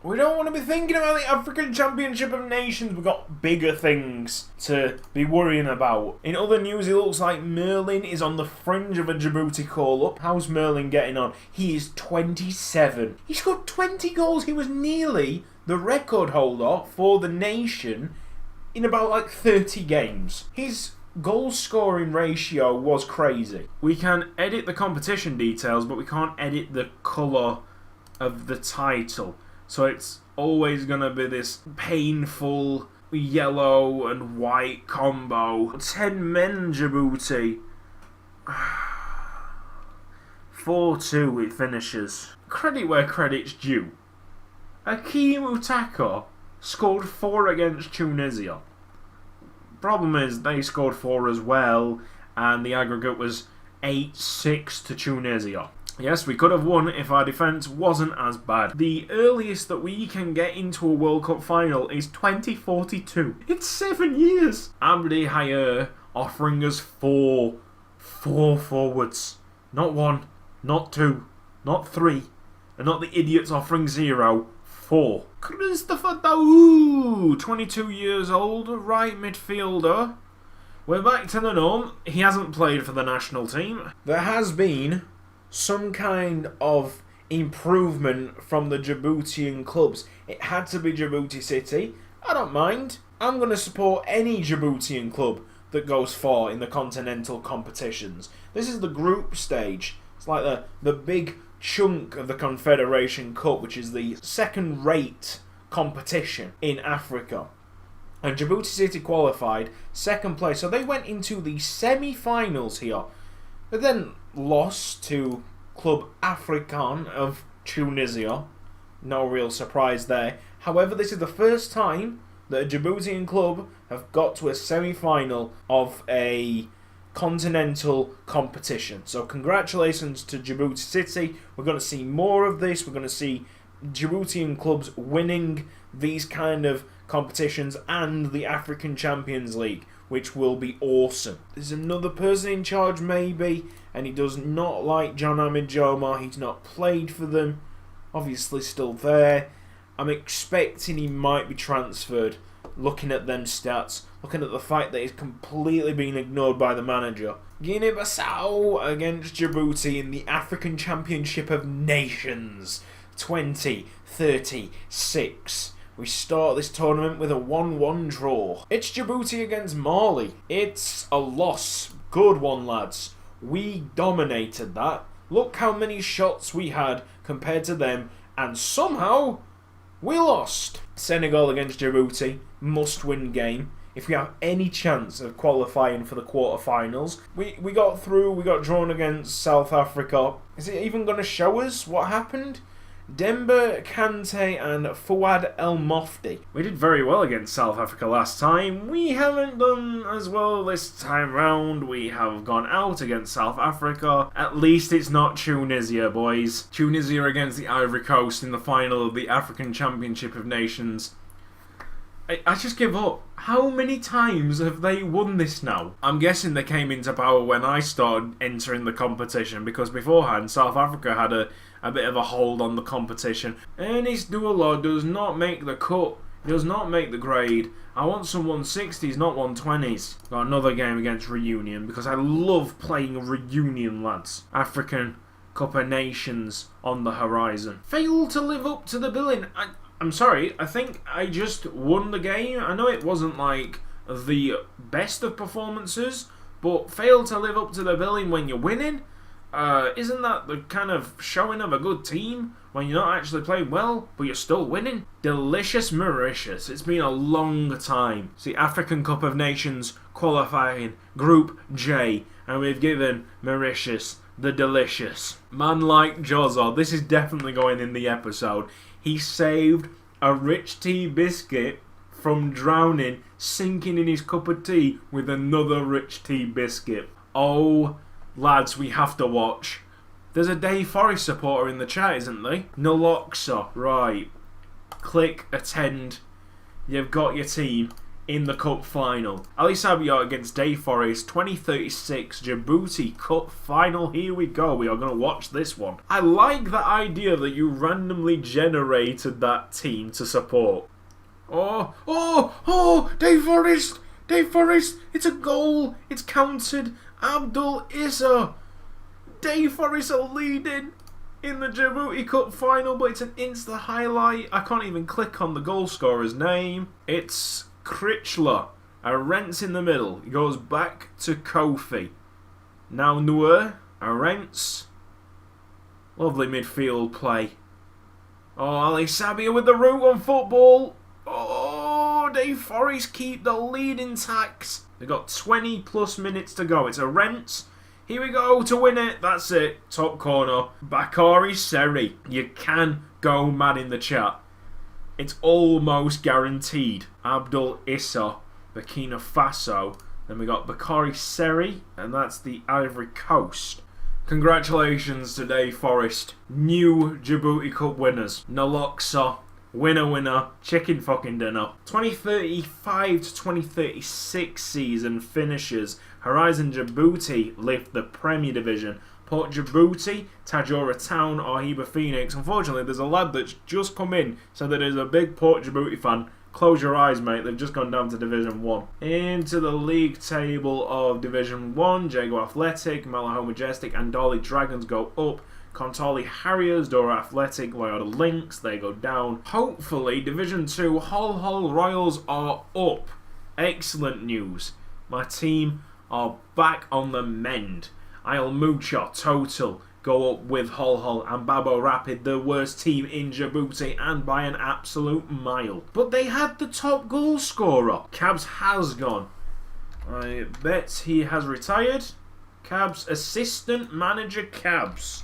We don't want to be thinking about the African Championship of Nations. We've got bigger things to be worrying about. In other news, it looks like Merlin is on the fringe of a Djibouti call-up. How's Merlin getting on? He is 27. He scored 20 goals. He was nearly the record holder for the nation in about like 30 games. His goal scoring ratio was crazy. We can edit the competition details, but we can't edit the colour of the title. So it's always going to be this painful yellow and white combo. 10 men Djibouti. 4-2 it finishes. Credit where credit's due. Akeem Utaka scored 4 against Tunisia. Problem is they scored 4 as well, and the aggregate was 8-6 to Tunisia. Yes, we could have won if our defence wasn't as bad. The earliest that we can get into a World Cup final is 2042. It's 7 years. Abdi Hayer offering us 4 forwards. Not 1, not 2, not 3, and not the idiots offering 0. 4. Christopher Daou, 22 years old, right midfielder. We're back to the norm. He hasn't played for the national team. There has been some kind of improvement from the Djiboutian clubs. It had to be Djibouti City. I don't mind. I'm going to support any Djiboutian club that goes far in the continental competitions. This is the group stage. It's like the big chunk of the Confederation Cup, which is the second-rate competition in Africa. And Djibouti City qualified second place, so they went into the semi-finals here. They then lost to Club Africain of Tunisia. No real surprise there. However, this is the first time that a Djiboutian club have got to a semi-final of a continental competition. So congratulations to Djibouti City. We're going to see more of this. We're going to see Djiboutian clubs winning these kind of competitions and the African Champions League, which will be awesome. There's another person in charge maybe, and he does not like John Ahmed Jomar. He's not played for them. Obviously still there. I'm expecting he might be transferred, looking at them stats, looking at the fact that he's completely been ignored by the manager. Guinea-Bissau against Djibouti in the African Championship of Nations 2036. We start this tournament with a 1-1 draw. It's Djibouti against Mali. It's a loss. Good one, lads. We dominated that. Look how many shots we had compared to them, and somehow we lost. Senegal against Djibouti. Must-win game. If we have any chance of qualifying for the quarterfinals. We got through. We got drawn against South Africa. Is it even going to show us what happened? Demba Kante and Fouad El Mofti. We did very well against South Africa last time. We haven't done as well this time round. We have gone out against South Africa. At least it's not Tunisia, boys. Tunisia against the Ivory Coast in the final of the African Championship of Nations. I just give up. How many times have they won this now? I'm guessing they came into power when I started entering the competition, because beforehand South Africa had a bit of a hold on the competition. Ernest Dualo does not make the cut. He does not make the grade. I want some 160s, not 120s. Got another game against Reunion, because I love playing Reunion, lads. African Cup of Nations on the horizon. Failed to live up to the billing. I'm sorry, I think I just won the game. I know it wasn't like the best of performances, but failed to live up to the billing when you're winning? Isn't that the kind of showing of a good team when you're not actually playing well, but you're still winning? Delicious Mauritius. It's been a long time. It's the African Cup of Nations qualifying Group J, and we've given Mauritius the delicious. Man like Jozzo, this is definitely going in the episode. He saved a rich tea biscuit from drowning, sinking in his cup of tea with another rich tea biscuit. Oh, lads, we have to watch. There's a Dave Forrest supporter in the chat, isn't there? Naloxa, right. Click attend. You've got your team. in the cup final. Ali Sabio against Day Forest, 2036 Djibouti Cup final. Here we go. We are going to watch this one. I like the idea that you randomly generated that team to support. Day Forest! Day Forest! It's a goal! It's counted! Abdul Issa! Day Forest are leading in the Djibouti Cup final, but it's an Insta highlight. I can't even click on the goal scorer's name. It's Critchler. Arentz in the middle. He goes back to Kofi. Now Noor. Arentz. Lovely midfield play. Ali Sabia with the root on football. Day Forest keep the lead intact. They've got 20 plus minutes to go. It's Arentz. Here we go to win it. That's it. Top corner. Bakari Seri. You can go mad in the chat. It's almost guaranteed. Abdul Issa, Burkina Faso. Then we got Bakari Seri, and that's the Ivory Coast. Congratulations to Day Forest. New Djibouti Cup winners. Naloxa. Winner, chicken fucking dinner. 2035 to 2036 season finishes. Horizon Djibouti lift the Premier Division. Port Djibouti, Tajora Town, or Heba Phoenix. Unfortunately, there's a lad that's just come in, so that is a big Port Djibouti fan. Close your eyes, mate. They've just gone down to Division 1. Into the league table of Division 1, Jago Athletic, Malaho Majestic, and Dolly Dragons go up. Contali Harriers, Dora Athletic, Loyola Lynx, they go down. Hopefully, Division 2, Hull Royals are up. Excellent news. My team are back on the mend. Isle Mucha, Total, go up with Hull and Babo Rapid, the worst team in Djibouti, and by an absolute mile. But they had the top goal scorer. Cabs has gone. I bet he has retired. Cabs assistant manager Cabs.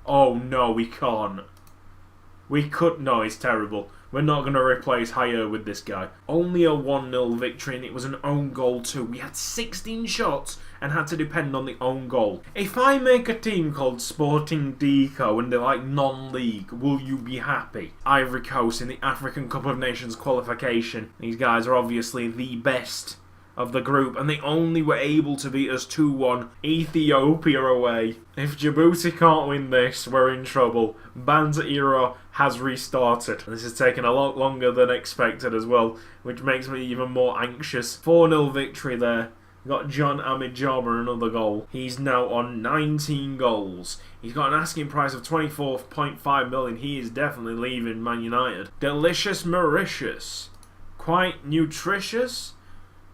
Oh no, we can't. We could. No, it's terrible. We're not going to replace Hire with this guy. Only a 1-0 victory, and it was an own goal too. We had 16 shots and had to depend on the own goal. If I make a team called Sporting Deco and they're like non-league, will you be happy? Ivory Coast in the African Cup of Nations qualification. These guys are obviously the best of the group, and they only were able to beat us 2-1 Ethiopia away. If Djibouti can't win this, we're in trouble. Banza era has restarted. This has taken a lot longer than expected as well, which makes me even more anxious. 4-0 victory there. We've got John Amidjama, another goal. He's now on 19 goals. He's got an asking price of 24.5 million. He is definitely leaving Man United. Delicious Mauritius. Quite nutritious,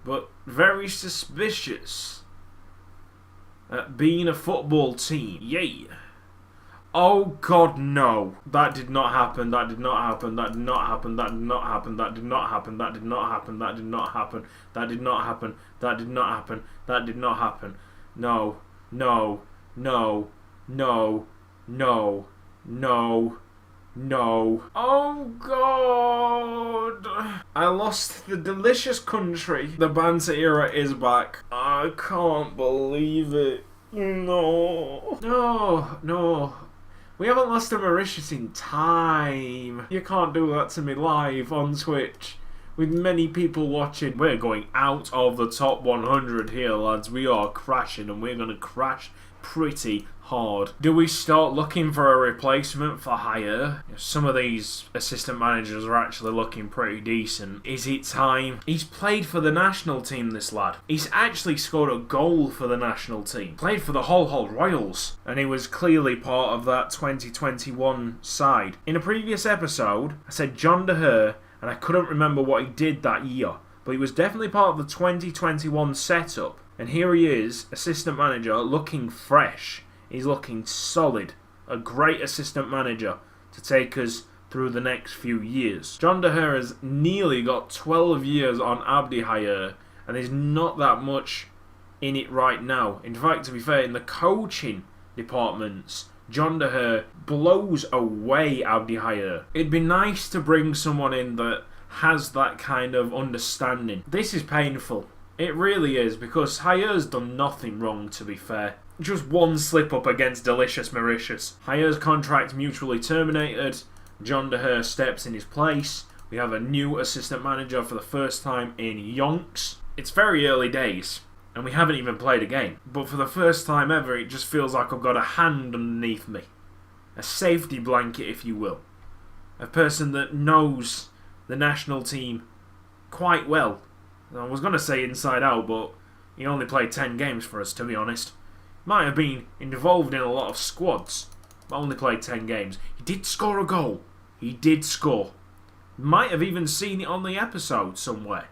but very suspicious at being a football team. Yay. Oh god, no. That did not happen. That did not happen. That did not happen. That did not happen. That did not happen. That did not happen. That did not happen. That did not happen. That did not happen. That did not happen. No. No. No. No. No. No. No. Oh god. I lost the delicious country. The banter era is back. I can't believe it. No. No. No. We haven't lost to Mauritius in time. You can't do that to me live on Twitch with many people watching. We're going out of the top 100 here, lads. We are crashing, and we're going to crash pretty hard. Do we start looking for a replacement for Hire? Some of these assistant managers are actually looking pretty decent. Is it time? He's played for the national team, this lad. He's actually scored a goal for the national team. Played for the Hull Royals. And he was clearly part of that 2021 side. In a previous episode, I said John DeHer, and I couldn't remember what he did that year. But he was definitely part of the 2021 setup. And here he is, assistant manager, looking fresh. He's looking solid. A great assistant manager to take us through the next few years. John DeHer has nearly got 12 years on Abdi Hire, and there's not that much in it right now. In fact, to be fair, in the coaching departments, John DeHer blows away Abdi Hire. It'd be nice to bring someone in that has that kind of understanding. This is painful. It really is, because Hire's done nothing wrong, to be fair. Just one slip-up against Delicious Mauritius. Hire's contract mutually terminated. John DeHer steps in his place. We have a new assistant manager for the first time in yonks. It's very early days, and we haven't even played a game. But for the first time ever, it just feels like I've got a hand underneath me. A safety blanket, if you will. A person that knows the national team quite well. I was going to say inside out, but he only played 10 games for us, to be honest. Might have been involved in a lot of squads, but only played 10 games. He did score a goal. He did score. Might have even seen it on the episode somewhere.